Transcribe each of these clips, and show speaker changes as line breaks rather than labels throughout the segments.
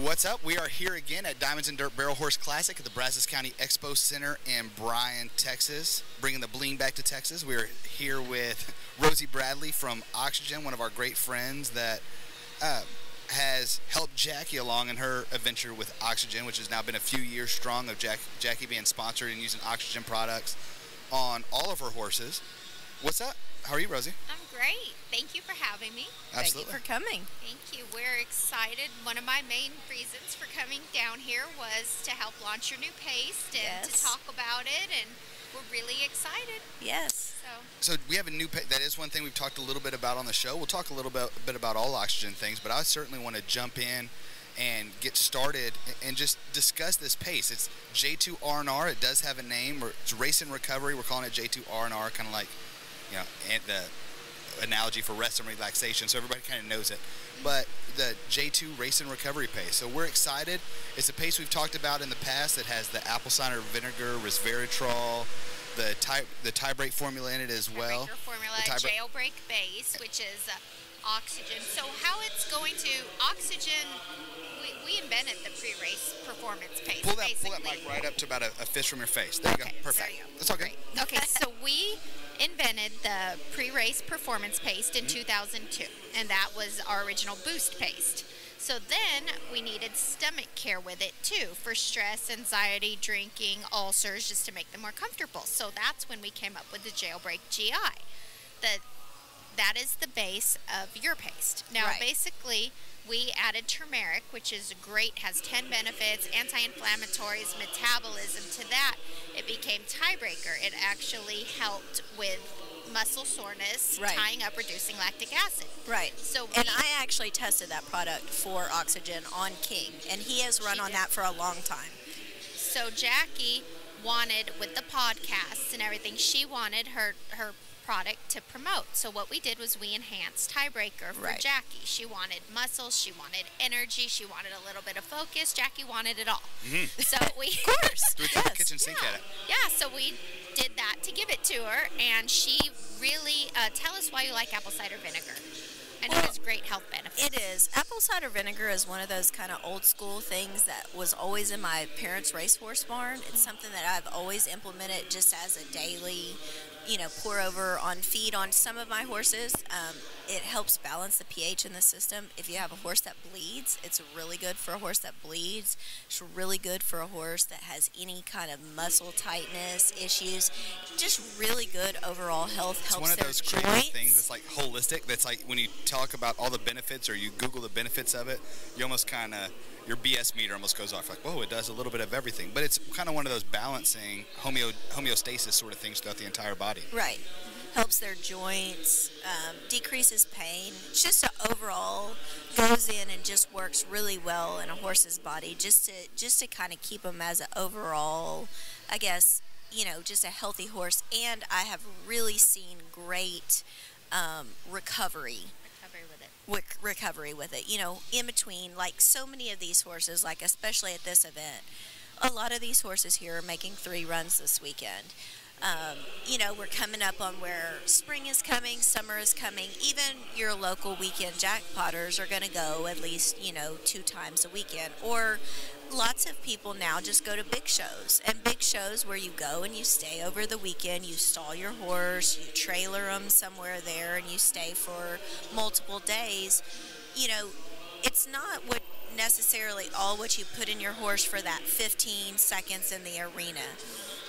What's up? We are here again at Diamonds and Dirt Barrel Horse Classic at the Brazos County Expo Center in Bryan, Texas, bringing the bling back to Texas. We are here with Rosie Bradley from Oxy-Gen, one of our great friends that has helped Jackie along in her adventure with Oxy-Gen, which has now been a few years strong of Jackie being sponsored and using Oxy-Gen products on all of her horses. What's up? How are you, Rosie?
I'm great. Thank you for having me.
Absolutely.
Thank you for coming.
Thank you. We're excited. One of my main reasons for coming down here was to help launch your new paste and to talk about it, and we're really excited.
Yes.
So we have a new paste. That is one thing we've talked a little bit about on the show. We'll talk a little bit about all Oxy-Gen things, but I certainly want to jump in and get started and just discuss this paste. It's J2 R&R. It does have a name. It's Race and Recovery. We're calling it J2 R&R, kind of like, you know, and the analogy for rest and relaxation, so everybody kind of knows it. But the J2 Race and Recovery paste. So we're excited. It's a paste we've talked about in the past that has the apple cider vinegar, Reservatrol, the tie-break formula in it as well.
Tie-breaker formula, jailbreak base, which is Oxy-Gen. So how it's going to Oxy-Gen, we invented the pre-race performance paste.
Pull that mic right up to about a fist from your face. There you go. Perfect.
There you go.
That's okay.
Okay, so we invented the pre-race performance paste in 2002, and that was our original boost paste. So then we needed stomach care with it too, for stress, anxiety, drinking, ulcers, just to make them more comfortable. So that's when we came up with the Jailbreak GI. That is the base of your paste. Now, basically, we added turmeric, which is great, has 10 benefits, anti-inflammatories, metabolism. To that, it became tiebreaker. It actually helped with muscle soreness, tying up, reducing lactic acid.
Right. So and I actually tested that product for Oxy-Gen on King, and he has run on that for a long time.
So Jackie wanted, with the podcasts and everything, she wanted her product to promote. So what we did was we enhanced tiebreaker for Jackie. She wanted muscles, she wanted energy, she wanted a little bit of focus. Jackie wanted it all. So we
of course
do we throw the kitchen sink at it?
Yeah, so we did that to give it to her, and she really tell us why you like apple cider vinegar. And it has great health benefits.
It is. Apple cider vinegar is one of those kind of old school things that was always in my parents' racehorse barn. It's something that I've always implemented just as a daily, pour over on feed on some of my horses. It helps balance the pH in the system. If you have a horse that bleeds, it's really good for a horse that bleeds. It's really good for a horse that has any kind of muscle tightness issues. Just really good overall health.
It's one of those crazy things that's like holistic. That's like when you talk about all the benefits or you Google the benefits of it, you almost kind of, your BS meter almost goes off. Like, whoa, it does a little bit of everything. But it's kind of one of those balancing homeostasis sort of things throughout the entire body.
Right. Helps their joints, decreases pain. It's just overall goes in and just works really well in a horse's body, just to kind of keep them as an overall, I guess, just a healthy horse. And I have really seen great recovery with it. In between, like so many of these horses, like especially at this event, a lot of these horses here are making 3 runs this weekend. We're coming up on where spring is coming, summer is coming. Even your local weekend jackpotters are going to go at least, 2 times a weekend. Or lots of people now just go to big shows. And big shows where you go and you stay over the weekend, you stall your horse, you trailer them somewhere there, and you stay for multiple days. It's not necessarily all what you put in your horse for that 15 seconds in the arena.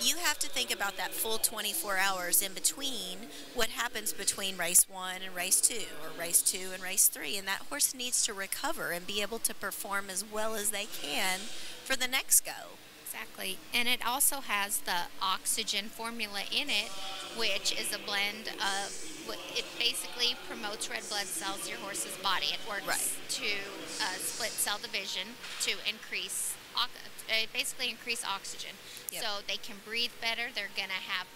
You have to think about that full 24 hours in between, what happens between race 1 and race 2, or race 2 and race 3, and that horse needs to recover and be able to perform as well as they can for the next go.
Exactly. And it also has the Oxy-Gen formula in it, which is a blend of, it basically promotes red blood cells in your horse's body. It works to split cell division to increase oxygen. So they can breathe better. They're going to have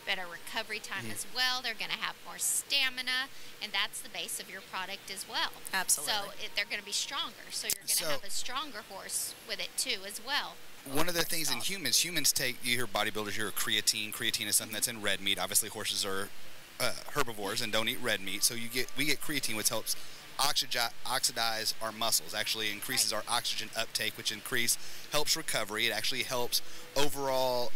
better recovery time as well. They're going to have more stamina, and that's the base of your product as well.
Absolutely.
So they're going to be stronger. So you're going to have a stronger horse with it too as well.
One of the things in humans take, you hear bodybuilders hear creatine. Creatine is something that's in red meat. Obviously horses are herbivores and don't eat red meat, so we get creatine, which helps oxidize our muscles, actually increases our oxygen uptake, which helps recovery. It actually helps overall,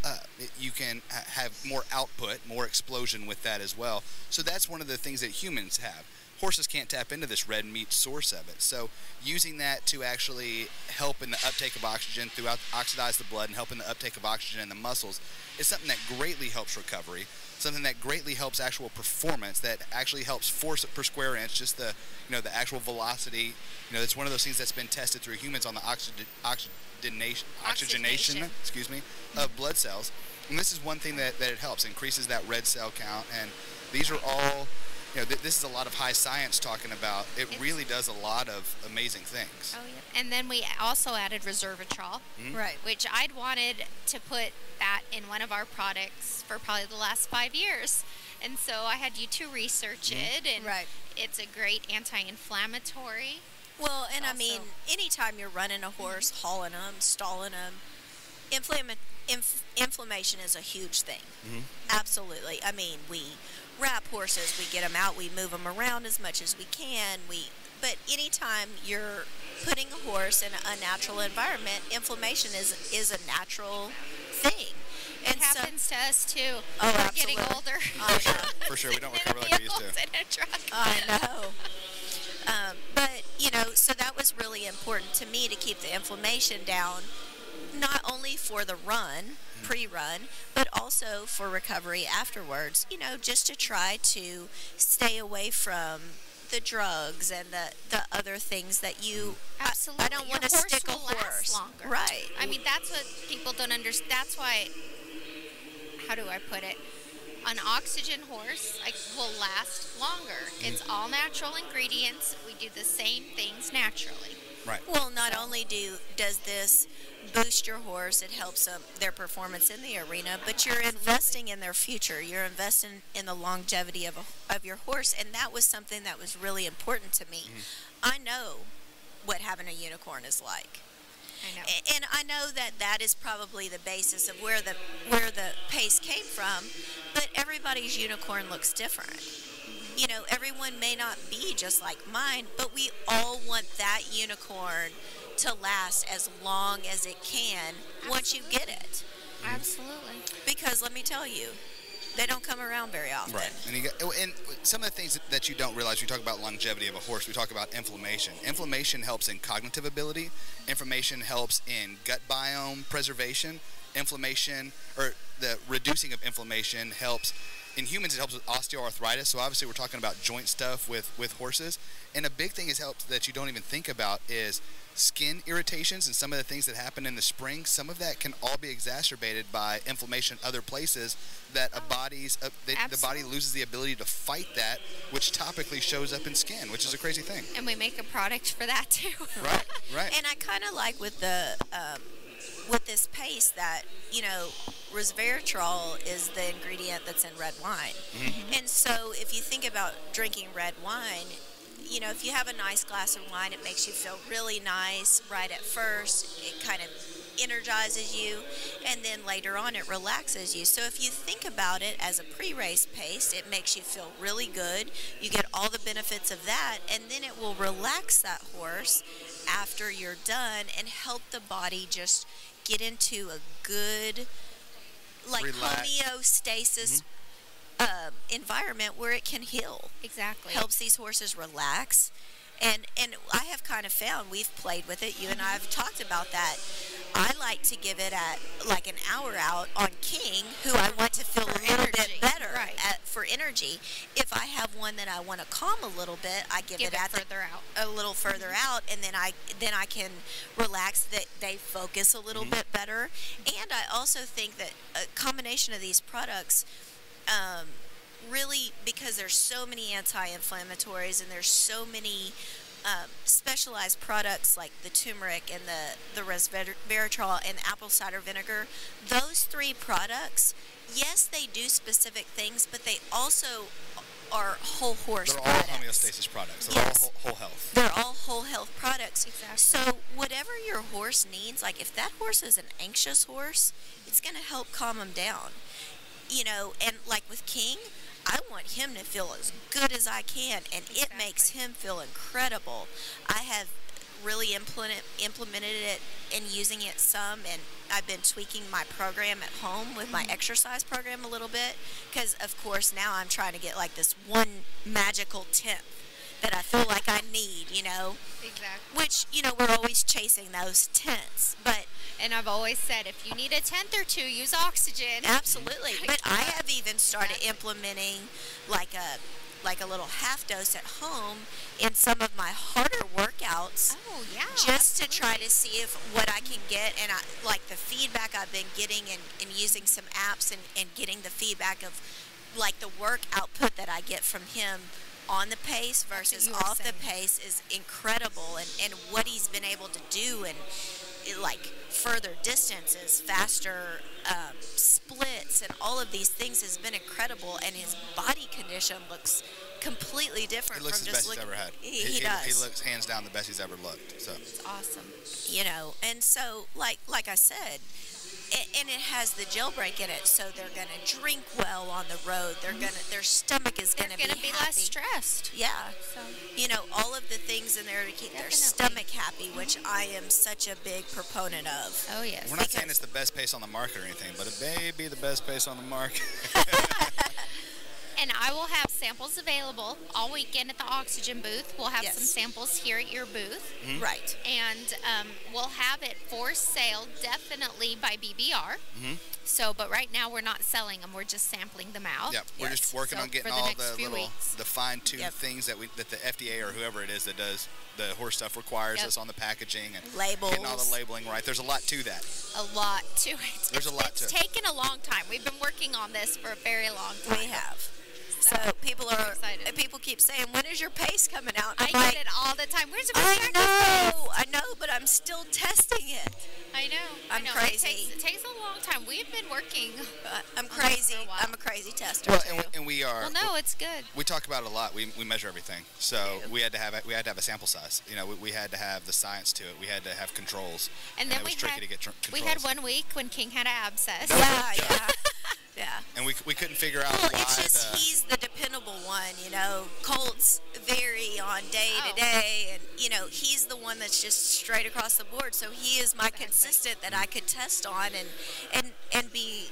you can have more output, more explosion with that as well. So that's one of the things that humans have. Horses can't tap into this red meat source of it. So using that to actually help in the uptake of oxygen throughout, oxidize the blood and help in the uptake of oxygen in the muscles is something that greatly helps recovery, something that greatly helps actual performance, that actually helps force per square inch, just the, the actual velocity. It's one of those things that's been tested through humans on the oxygenation, of blood cells. And this is one thing that it helps, increases that red cell count. And these are all, this is a lot of high science talking about. It really does a lot of amazing things.
Oh, yeah. And then we also added Reservatrol,
Right.
which I'd wanted to put that in one of our products for probably the last 5 years. And so I had you to research it, and it's a great anti-inflammatory.
Well, and I mean, anytime you're running a horse, hauling them, stalling them, inflammation is a huge thing. Absolutely. I mean, we wrap horses, we get them out, we move them around as much as we can. But anytime you're putting a horse in an unnatural environment, inflammation is a natural thing.
And it happens to us too.
Oh,
we're
absolutely.
getting older.
For sure. We don't recover like we used to.
In a truck.
I know. But, so that was really important to me, to keep the inflammation down, not only for the run, pre-run, but also for recovery afterwards, just to try to stay away from the drugs and the other things that you...
Absolutely.
I don't want to stick a horse.
Longer.
Right.
I mean, that's what people don't understand. That's why, how do I put it? An oxygen horse will last longer. It's all natural ingredients. We do the same things naturally.
Right.
Well, not only does this boost your horse, it helps their performance in the arena, but you're investing in their future. You're investing in the longevity of your horse, and that was something that was really important to me. I know what having a unicorn is like.
I know.
And I know that is probably the basis of where the pace came from, but everybody's unicorn looks different. Everyone may not be just like mine, but we all want that unicorn to last as long as it can once you get it.
Absolutely.
Because let me tell you, they don't come around very often.
Right. And some of the things that you don't realize, we talk about longevity of a horse, we talk about inflammation. Inflammation helps in cognitive ability. Inflammation helps in gut biome preservation. Inflammation, or the reducing of inflammation, helps in humans. It helps with osteoarthritis. So obviously we're talking about joint stuff with horses. And a big thing is helps that you don't even think about is skin irritations and some of the things that happen in the spring. Some of that can all be exacerbated by inflammation other places that the body loses the ability to fight that, which topically shows up in skin, which is a crazy thing.
And we make a product for that too.
Right.
And I kind of like with this paste that, resveratrol is the ingredient that's in red wine. And so if you think about drinking red wine, if you have a nice glass of wine, it makes you feel really nice right at first. It kind of energizes you, and then later on it relaxes you. So if you think about it as a pre-race paste, it makes you feel really good. You get all the benefits of that, and then it will relax that horse after you're done and help the body just get into a good, homeostasis environment where it can heal.
Exactly.
Helps these horses relax. And I have kind of found, we've played with it, you and I have talked about that. I like to give it at like an hour out on King, who I want to feel a little bit better for energy. If I have one that I want to calm a little bit, I give it a little further out, and then I can relax. That they focus a little bit better. And I also think that a combination of these products, really, because there's so many anti-inflammatories and there's so many specialized products like the turmeric and the resveratrol and apple cider vinegar, those three products, yes, they do specific things, but they also are whole horse products.
They're all homeostasis products. They're all whole health.
They're all whole health products.
Exactly.
So whatever your horse needs, like if that horse is an anxious horse, it's going to help calm them down. And like with King, I want him to feel as good as I can, and it makes him feel incredible. I have really implemented it and using it some, and I've been tweaking my program at home with my exercise program a little bit, because of course now I'm trying to get like this one magical tenth that I feel like I need, you know.
Exactly.
Which, you know, we're always chasing those tenths, but
And I've always said, if you need a tenth or two, use Oxy-Gen.
absolutely. But I have even started implementing like a little half dose at home in some of my harder workouts.
Oh, yeah.
Just to try to see if what I can get, and I like the feedback I've been getting, and using some apps and getting the feedback of like the work output that I get from him on the pace versus off the pace is incredible, and what he's been able to do, and like further distances, faster splits, and all of these things has been incredible, and his body condition looks completely different.
He looks
from
the
just
best he's ever had.
He does.
He looks hands down the best he's ever looked. So
It's awesome.
You know, and so like I said, and it has the jailbreak in it, so they're gonna drink well on the road. Their stomach is
They're
gonna
going to be
happy.
less stressed.
Yeah.
So,
You know, all of the things in there to keep their
Definitely.
stomach happy, which I am such a big proponent of.
oh, yes.
we're not saying it's the best pace on the market or anything, but it may be the best pace on the market.
And I will have samples available all weekend at the Oxy-Gen booth. We'll have
Yes.
some samples here at your booth.
Right.
And we'll have it for sale definitely by BBR. So, but right now we're not selling them. We're just sampling them out.
Yeah, we're just working
So
on getting
for the
all
next
the
few
little,
weeks.
the fine-tuned
Yep.
things that the FDA or whoever it is that does the horse stuff requires
Yep.
us on the packaging and
Labels.
getting all the labeling right. There's a lot to that.
A lot to it.
There's a lot
it's
to it.
taken a long time. We've been working on this for a very long time.
We have. So
I'm excited.
people keep saying, when is your pace coming out?
I
I'm
get
like,
it all the time. Where's the
I know, but I'm still testing it.
I know.
I'm
I know.
crazy.
It takes a long time. We've been working.
I'm
on this
crazy.
for a while.
I'm a crazy tester
Well,
too.
and we are.
Well, no, it's good.
We talk about it a lot. We measure everything, so we had to have a sample size. You know, we had to have the science to it. We had to have controls,
And then
it was
we
tricky
had
to get
we
controls.
had 1 week when King had an abscess.
Yeah.
and we couldn't figure out
Well,
why
it's just he's the dependable one, you know. Colts vary on day to day, and you know he's the one that's just straight across the board. So he is my consistent that I could test on and be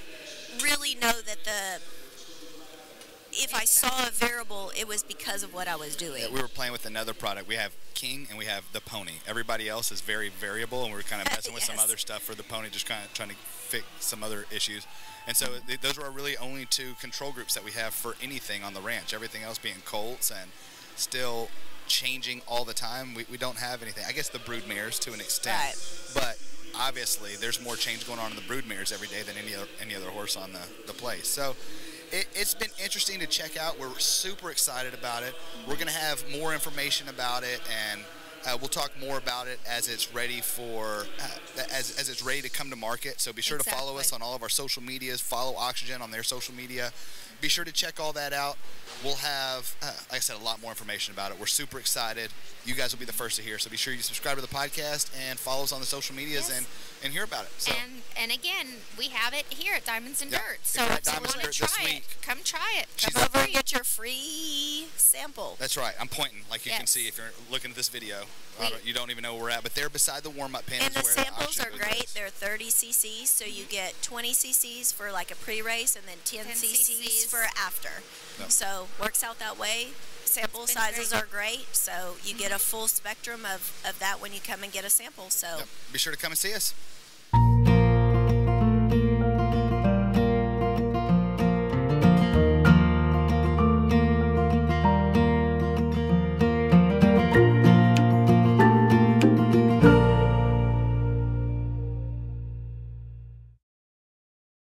really know that if I saw a variable, it was because of what I was doing.
Yeah, we were playing with another product. We have King and we have the Pony. Everybody else is very variable, and we were kind of messing with some
Yes.
other stuff for the Pony, just kind of trying to fix some other issues. And so those are really only two control groups that we have for anything on the ranch. Everything else being colts and still changing all the time. We don't have anything. I guess the brood mares to an extent,
Right.
but obviously there's more change going on in the brood mares every day than any other horse on the place. So it's been interesting to check out. We're super excited about it. We're going to have more information about it, and we'll talk more about it as it's ready for as it's ready to come to market. So be sure to follow us on all of our social medias. Follow Oxy-Gen on their social media. Be sure to check all that out. We'll have, like I said, a lot more information about it. We're super excited. You guys will be the first to hear. So be sure you subscribe to the podcast and follow us on the social medias and hear about it. So.
And again, we have it here at Diamonds and
Yeah.
Dirt.
If
So
you're at
if you
Diamonds
want
and
to
Dirt this
try it,
week,
come try it.
She's
Come over and get your free sample.
That's right. I'm pointing, like you can
Yes.
see if you're looking at this video. You don't even know where we're at, but they're beside the warm-up pen.
And
is
the
where
samples
Oxy-Gen
are
booth
great.
is.
They're 30 cc's, so you get 20 cc's for like a pre-race and then 10 cc's for after.
Yep.
So works out that way. Sample
It's been
sizes
great.
are great, so you get a full spectrum of that when you come and get a sample. So
Yep. Be sure to come and see us.